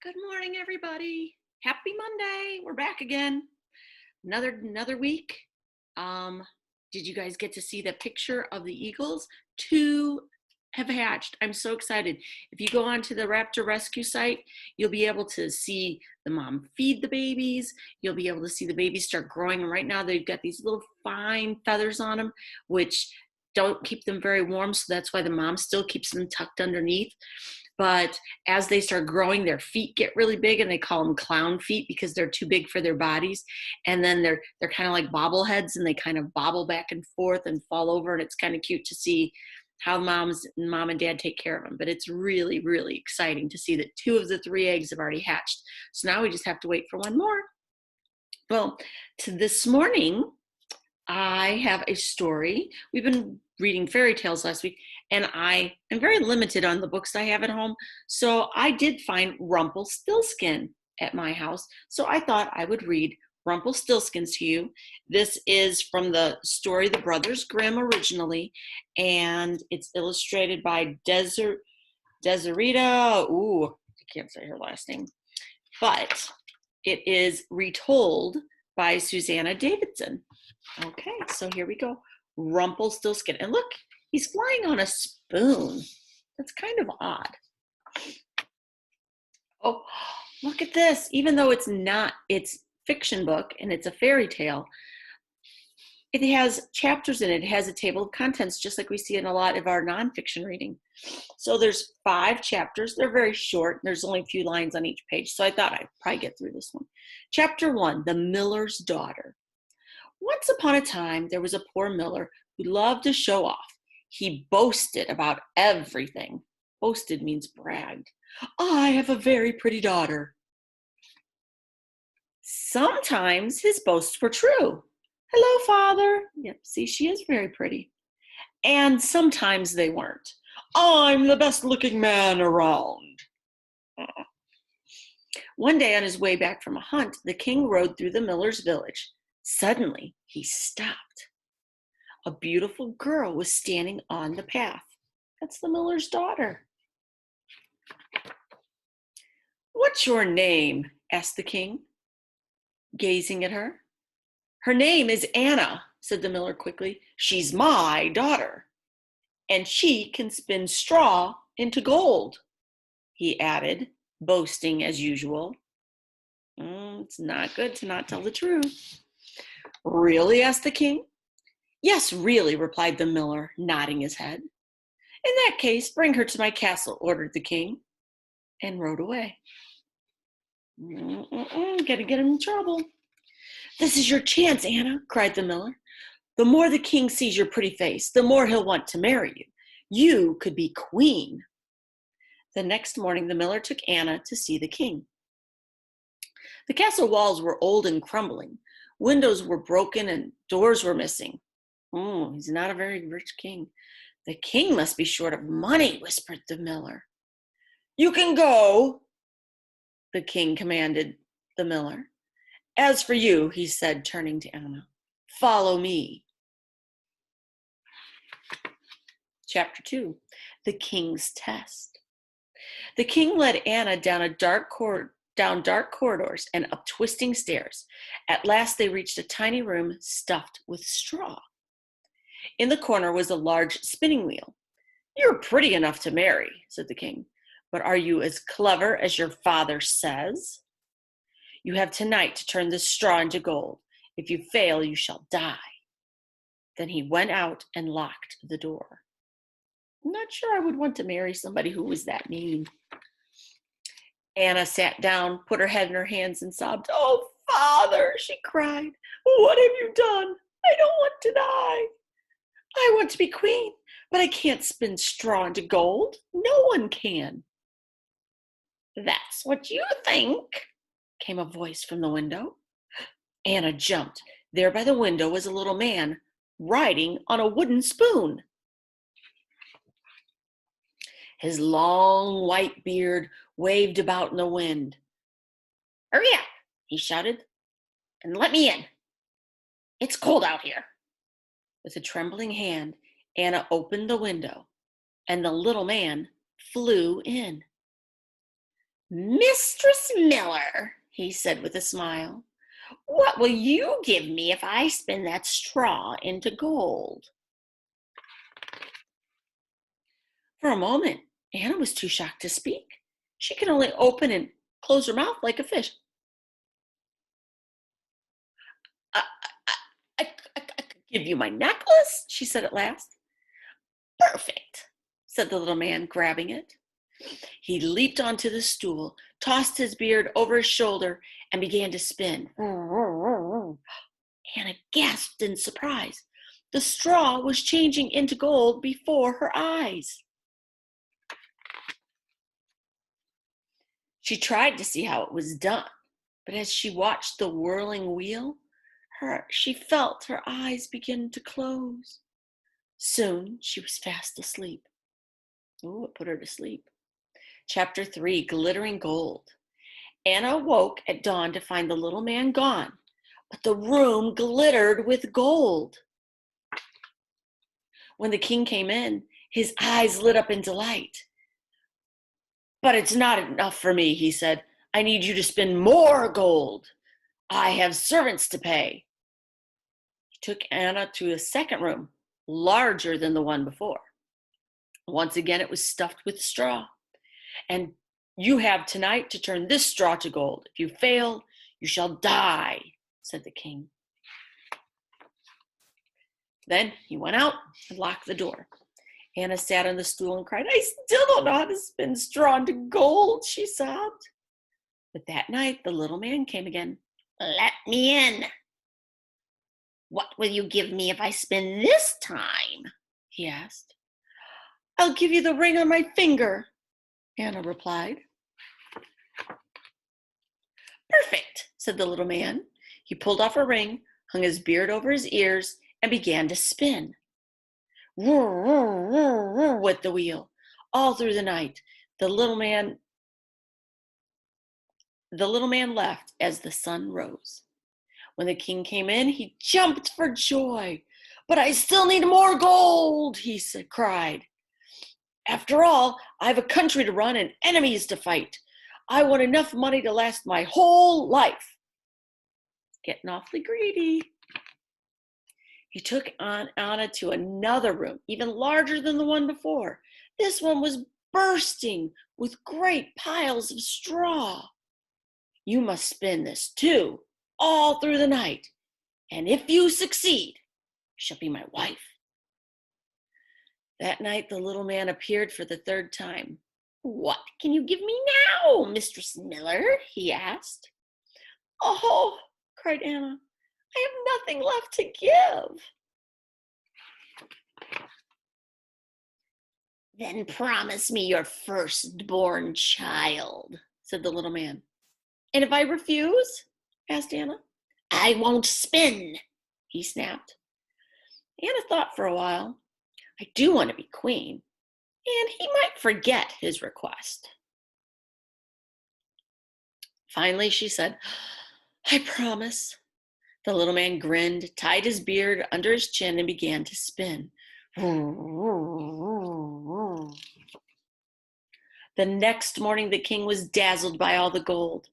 Good morning, everybody. Happy Monday. We're back again. Another week. Um, did you guys get to see the picture of the eagles? Two have hatched. I'm so excited. If you go onto the Raptor Rescue site, you'll be able to see the mom feed the babies. You'll be able to see the babies start growing. And right now they've got these little fine feathers on them, which don't keep them very warm. So that's why the mom still keeps them tucked underneath. But as they start growing, their feet get really big, and they call them clown feet because they're too big for their bodies. And then they're kind of like bobbleheads, and they kind of bobble back and forth and fall over. And it's kind of cute to see how mom and dad take care of them. But it's really, really exciting to see that two of the three eggs have already hatched. So now we just have to wait for one more. Well, to this morning, I have a story. We've been reading fairy tales last week, and I am very limited on the books I have at home. So I did find Rumpelstiltskin at my house. So I thought I would read Rumpelstiltskin to you. This is from the story The Brothers Grimm originally, and it's illustrated by Desidera. Ooh, I can't say her last name. But it is retold by Susanna Davidson. Okay, so here we go. Rumpelstiltskin. And look, he's flying on a spoon. That's kind of odd. Oh, look at this. Even though it's fiction book and it's a fairy tale, it has chapters in it. It has a table of contents, just like we see in a lot of our nonfiction reading. So there's 5 chapters. They're very short. There's only a few lines on each page. So I thought I'd probably get through this one. Chapter 1, The Miller's Daughter. Once upon a time, there was a poor miller who loved to show off. He boasted about everything. Boasted means bragged. I have a very pretty daughter. Sometimes his boasts were true. Hello, Father. Yep, see, she is very pretty. And sometimes they weren't. I'm the best looking man around. One day on his way back from a hunt, the king rode through the miller's village. Suddenly, he stopped. A beautiful girl was standing on the path. That's the miller's daughter. What's your name? Asked the king, gazing at her. Her name is Anna, said the miller quickly. She's my daughter, and she can spin straw into gold, he added, boasting as usual. It's not good to not tell the truth. Really? Asked the king. Yes, really, replied the miller, nodding his head. In that case, bring her to my castle, ordered the king, and rode away. Gotta get him in trouble. This is your chance, Anna, cried the miller. The more the king sees your pretty face, the more he'll want to marry you. You could be queen. The next morning, the miller took Anna to see the king. The castle walls were old and crumbling. Windows were broken and doors were missing. He's not a very rich king. The king must be short of money, whispered the miller. You can go, the king commanded the miller. As for you, he said, turning to Anna, follow me. Chapter 2, The King's Test. The king led Anna down dark corridors and up twisting stairs. At last they reached a tiny room stuffed with straw. In the corner was a large spinning wheel. You're pretty enough to marry, said the king, but are you as clever as your father says? You have tonight to turn this straw into gold. If you fail, you shall die. Then he went out and locked the door. I'm not sure I would want to marry somebody who was that mean. Anna sat down, put her head in her hands, and sobbed. Oh, Father, she cried. What have you done? I don't want to die. I want to be queen, but I can't spin straw into gold. No one can. That's what you think, came a voice from the window. Anna jumped. There by the window was a little man riding on a wooden spoon. His long white beard waved about in the wind. Hurry up, he shouted, and let me in. It's cold out here. With a trembling hand, Anna opened the window, and the little man flew in. Mistress Miller, he said with a smile, what will you give me if I spin that straw into gold? For a moment, Anna was too shocked to speak. She could only open and close her mouth like a fish. I, I could give you my necklace, she said at last. Perfect, said the little man, grabbing it. He leaped onto the stool, tossed his beard over his shoulder, and began to spin. Anna gasped in surprise. The straw was changing into gold before her eyes. She tried to see how it was done, but as she watched the whirling wheel, she felt her eyes begin to close. Soon she was fast asleep. Oh, it put her to sleep. Chapter 3, Glittering Gold. Anna awoke at dawn to find the little man gone, but the room glittered with gold. When the king came in, his eyes lit up in delight. But it's not enough for me, he said. I need you to spin more gold. I have servants to pay. He took Anna to a second room, larger than the one before. Once again, it was stuffed with straw. And you have tonight to turn this straw to gold. If you fail, you shall die, said the king. Then he went out and locked the door. Anna sat on the stool and cried, I still don't know how to spin straw into gold, she sobbed. But that night, the little man came again. Let me in. What will you give me if I spin this time? He asked. I'll give you the ring on my finger, Anna replied. Perfect, said the little man. He pulled off a ring, hung his beard over his ears, and began to spin. Went the wheel. All through the night, the little man left as the sun rose. When the king came in, he jumped for joy. But I still need more gold, he cried. After all, I have a country to run and enemies to fight. I want enough money to last my whole life. Getting awfully greedy. He took Anna to another room, even larger than the one before. This one was bursting with great piles of straw. You must spin this too, all through the night. And if you succeed, you shall be my wife. That night, the little man appeared for the third time. What can you give me now, Mistress Miller? He asked. Oh, cried Anna, I have nothing left to give. Then promise me your firstborn child, said the little man. And if I refuse? Asked Anna. I won't spin, he snapped. Anna thought for a while. I do want to be queen, and he might forget his request. Finally, she said, I promise. The little man grinned, tied his beard under his chin, and began to spin. The next morning, the king was dazzled by all the gold.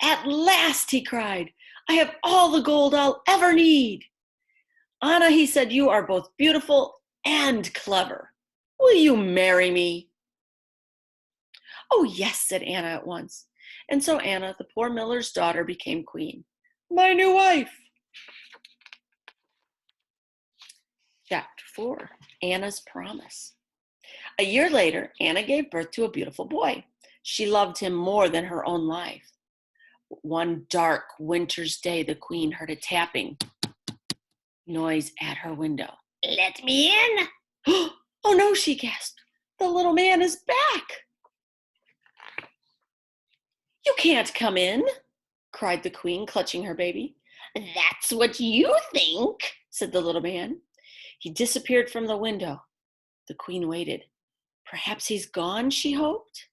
At last, he cried, I have all the gold I'll ever need. Anna, he said, you are both beautiful and clever. Will you marry me? Oh, yes, said Anna at once. And so Anna, the poor miller's daughter, became queen. My new wife. Chapter 4, Anna's Promise. A year later, Anna gave birth to a beautiful boy. She loved him more than her own life. One dark winter's day, the queen heard a tapping noise at her window. Let me in. Oh no, she gasped. The little man is back. You can't come in, cried the queen, clutching her baby. That's what you think, said the little man. He disappeared from the window. The queen waited. Perhaps he's gone, she hoped.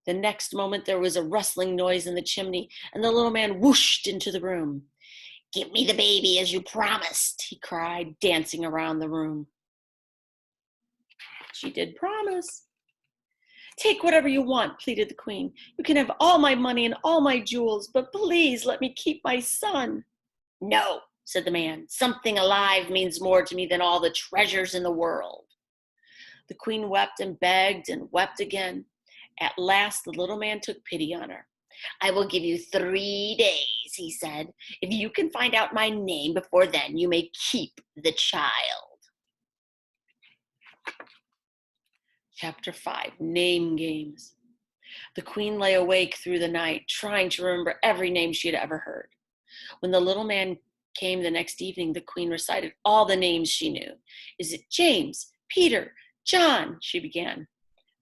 The next moment there was a rustling noise in the chimney, and the little man whooshed into the room. Give me the baby as you promised, he cried, dancing around the room. She did promise. Take whatever you want, pleaded the queen. You can have all my money and all my jewels, but please let me keep my son. No, said the man. Something alive means more to me than all the treasures in the world. The queen wept and begged and wept again. At last, the little man took pity on her. I will give you 3 days, he said. If you can find out my name before then, you may keep the child. Chapter 5, Name Games. The queen lay awake through the night, trying to remember every name she had ever heard. When the little man came the next evening, the queen recited all the names she knew. Is it James, Peter, John? She began.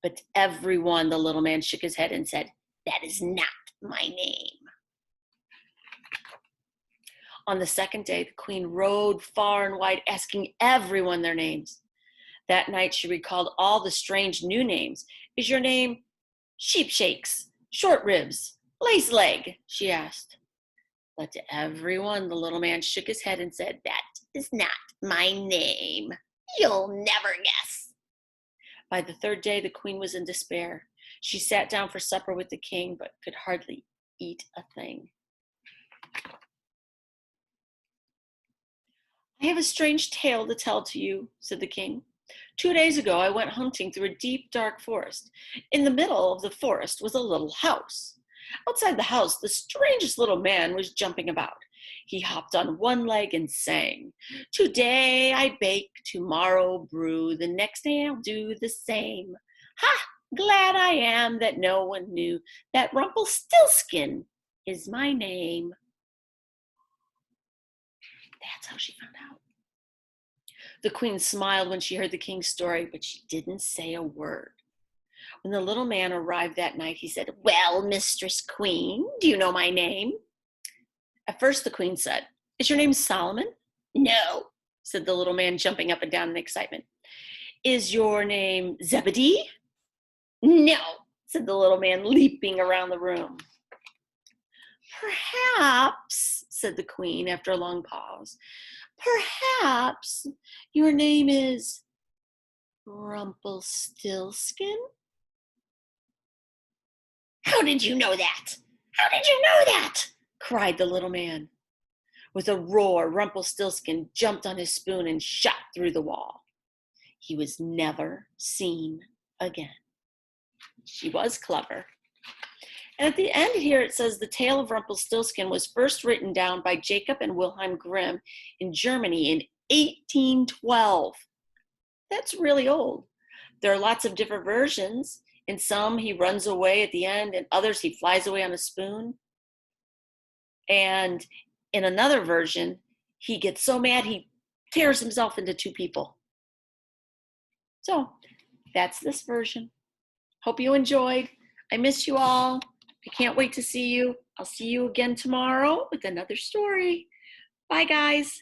But to every one, the little man shook his head and said, that is not my name. On the second day, the queen rode far and wide, asking everyone their names. That night, she recalled all the strange new names. Is your name Sheep Shakes, Short Ribs, Lace Leg? She asked. But to everyone, the little man shook his head and said, that is not my name. You'll never guess. By the third day, the queen was in despair. She sat down for supper with the king, but could hardly eat a thing. I have a strange tale to tell to you, said the king. 2 days ago, I went hunting through a deep, dark forest. In the middle of the forest was a little house. Outside the house, the strangest little man was jumping about. He hopped on one leg and sang, today I bake, tomorrow brew, the next day I'll do the same. Ha! Glad I am that no one knew that Rumpelstiltskin is my name. That's how she found out. The queen smiled when she heard the king's story, but she didn't say a word. When the little man arrived that night, he said, well, Mistress Queen, do you know my name? At first, the queen said, is your name Solomon? No, said the little man, jumping up and down in excitement. Is your name Zebedee? No, said the little man, leaping around the room. Perhaps, said the queen after a long pause, perhaps your name is Rumpelstiltskin? How did you know that? How did you know that? Cried the little man. With a roar, Rumpelstiltskin jumped on his spoon and shot through the wall. He was never seen again. She was clever. And at the end here, it says the tale of Rumpelstiltskin was first written down by Jacob and Wilhelm Grimm in Germany in 1812. That's really old. There are lots of different versions. In some, he runs away at the end. In others, he flies away on a spoon. And in another version, he gets so mad, he tears himself into 2 people. So that's this version. Hope you enjoyed. I miss you all. I can't wait to see you. I'll see you again tomorrow with another story. Bye, guys.